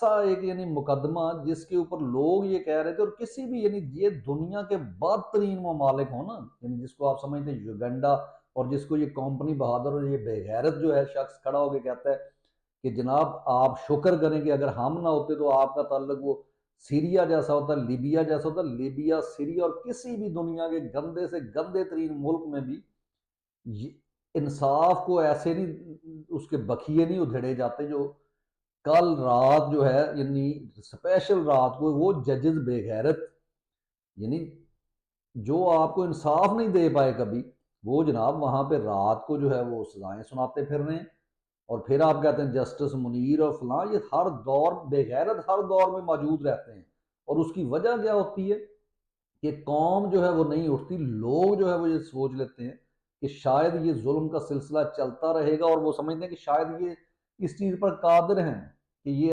ऐसा एक यानी मुकदमा जिसके ऊपर लोग ये कह रहे थे, और किसी भी यानी ये दुनिया के बदतरीन ममालिक हो ना, यानी जिसको आप समझते हैं युगंडा, और जिसको ये कंपनी बहादुर और ये बेगैरत जो है शख्स खड़ा होकर कहता है कि जनाब आप शुक्र करें कि अगर हम ना होते तो आपका ताल्लुक वो सीरिया जैसा होता, लीबिया जैसा होता। लीबिया, सीरिया और किसी भी दुनिया के गंदे से गंदे तरीन मुल्क में भी इंसाफ को ऐसे नहीं, उसके बखिए नहीं उधेड़े जाते जो कल रात जो है, यानी स्पेशल रात को वो जजेस बेगैरत, यानी जो आपको इंसाफ नहीं दे पाए कभी, वो जनाब वहां पे रात को जो है वो सजाएं सुनाते फिर रहे हैं। और फिर आप कहते हैं जस्टिस मुनीर और फलां, ये हर दौर बेगैरत हर दौर में मौजूद रहते हैं। और उसकी वजह क्या होती है कि कौम जो है वो नहीं उठती, लोग जो है वो ये सोच लेते हैं कि शायद ये जुल्म का सिलसिला चलता रहेगा, और वो समझते हैं कि शायद ये इस चीज पर कादिर हैं कि ये